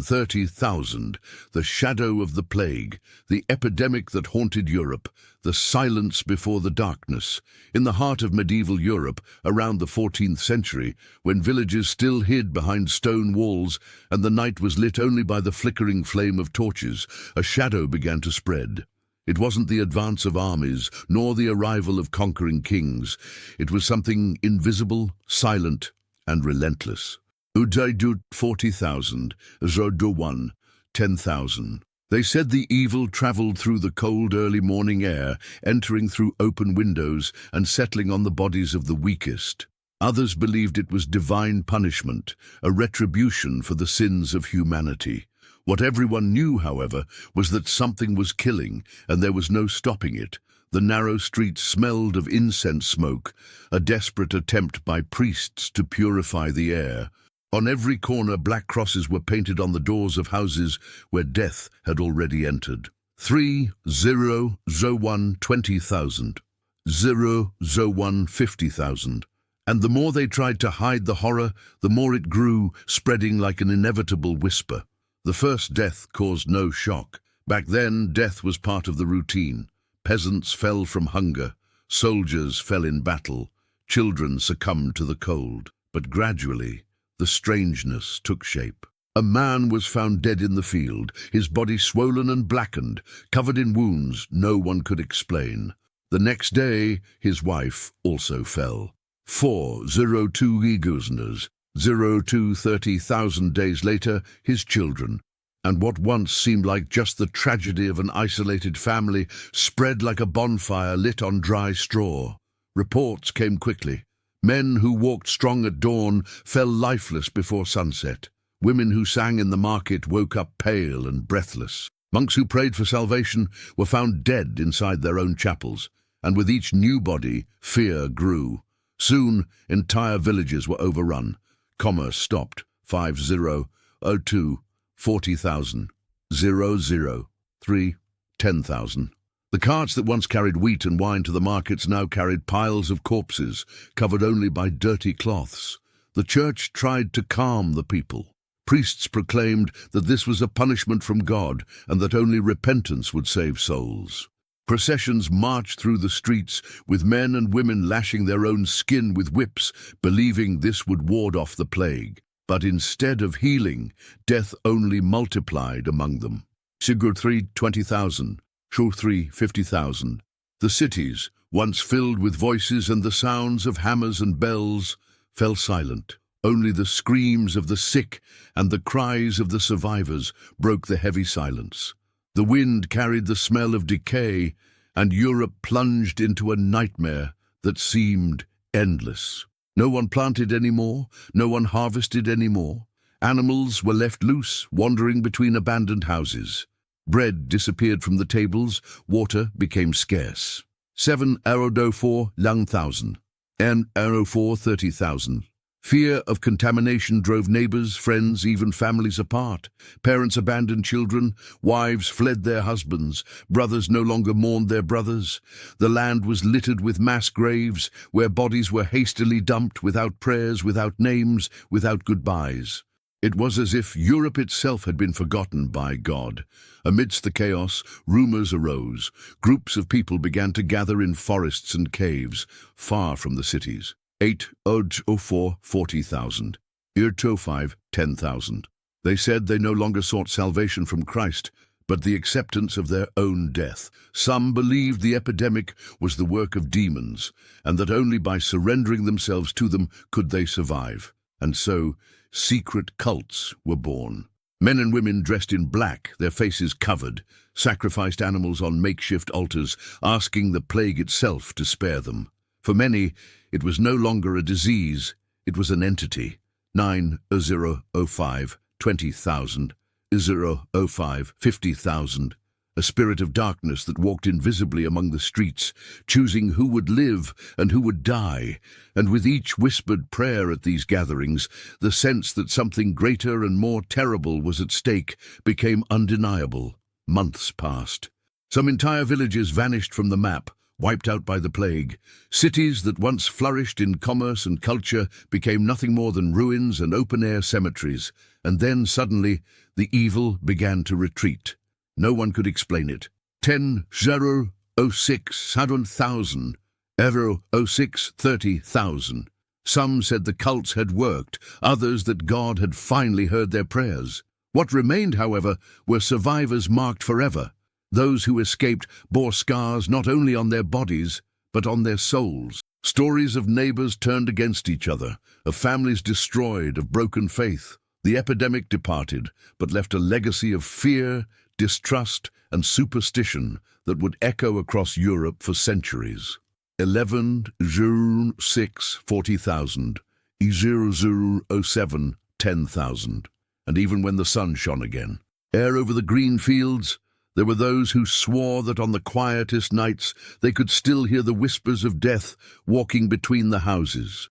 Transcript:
30,000, the shadow of the plague, the epidemic that haunted Europe, the silence before the darkness. In the heart of medieval Europe, around the 14th century, when villages still hid behind stone walls and the night was lit only by the flickering flame of torches, a shadow began to spread. It wasn't the advance of armies, nor the arrival of conquering kings. It was something invisible, silent, and relentless. Udaidut 40,000, Zodowan 10,000. They said the evil traveled through the cold early morning air, entering through open windows and settling on the bodies of the weakest. Others believed it was divine punishment, a retribution for the sins of humanity. What everyone knew, however, was that something was killing, and there was no stopping it. The narrow streets smelled of incense smoke, a desperate attempt by priests to purify the air. On every corner, black crosses were painted on the doors of houses where death had already entered. 3001 20,000, 001 50,000. And the more they tried to hide the horror, the more it grew, spreading like an inevitable whisper. The first death caused no shock. Back then, death was part of the routine. Peasants fell from hunger, soldiers fell in battle, children succumbed to the cold. But gradually, the strangeness took shape. A man was found dead in the field, his body swollen and blackened, covered in wounds no one could explain. The next day, his wife also fell. 402 Igusners, 30,000 days later, his children. And what once seemed like just the tragedy of an isolated family spread like a bonfire lit on dry straw. Reports came quickly. Men who walked strong at dawn fell lifeless before sunset. Women who sang in the market woke up pale and breathless. Monks who prayed for salvation were found dead inside their own chapels, and with each new body, fear grew. Soon, entire villages were overrun. Commerce stopped. 5002, 40,000, 003, 10,000. The carts that once carried wheat and wine to the markets now carried piles of corpses, covered only by dirty cloths. The church tried to calm the people. Priests proclaimed that this was a punishment from God and that only repentance would save souls. Processions marched through the streets, with men and women lashing their own skin with whips, believing this would ward off the plague. But instead of healing, death only multiplied among them. Sigur 3, 20,000, Shur 3, 50,000. The cities, once filled with voices and the sounds of hammers and bells, fell silent. Only the screams of the sick and the cries of the survivors broke the heavy silence. The wind carried the smell of decay, and Europe plunged into a nightmare that seemed endless. No one planted anymore, no one harvested anymore. Animals were left loose, wandering between abandoned houses. Bread disappeared from the tables, water became scarce. 704 Lung thousand, and 4 30,000. Fear of contamination drove neighbors, friends, even families apart. Parents abandoned children, wives fled their husbands, brothers no longer mourned their brothers. The land was littered with mass graves, where bodies were hastily dumped without prayers, without names, without goodbyes. It was as if Europe itself had been forgotten by God. Amidst the chaos, rumors arose. Groups of people began to gather in forests and caves, far from the cities. 804 40,000, 5 10,000. They said they no longer sought salvation from Christ, but the acceptance of their own death. Some believed the epidemic was the work of demons, and that only by surrendering themselves to them could they survive. And so, secret cults were born. Men and women dressed in black, their faces covered, sacrificed animals on makeshift altars, asking the plague itself to spare them. For many, it was no longer a disease, it was an entity. 905 20,000, 005 50,000. A spirit of darkness that walked invisibly among the streets, choosing who would live and who would die. And with each whispered prayer at these gatherings, the sense that something greater and more terrible was at stake became undeniable. Months passed. Some entire villages vanished from the map, wiped out by the plague. Cities that once flourished in commerce and culture became nothing more than ruins and open-air cemeteries, and then suddenly the evil began to retreat. No one could explain it. 10,006, 100,000, ever 06, 30,000. Some said the cults had worked, others that God had finally heard their prayers. What remained, however, were survivors marked forever. Those who escaped bore scars not only on their bodies, but on their souls. Stories of neighbors turned against each other, of families destroyed, of broken faith. The epidemic departed, but left a legacy of fear, distrust, and superstition that would echo across Europe for centuries. 11,006, 40,000, 0007, 10,000. And even when the sun shone again, ere over the green fields, there were those who swore that on the quietest nights they could still hear the whispers of death walking between the houses.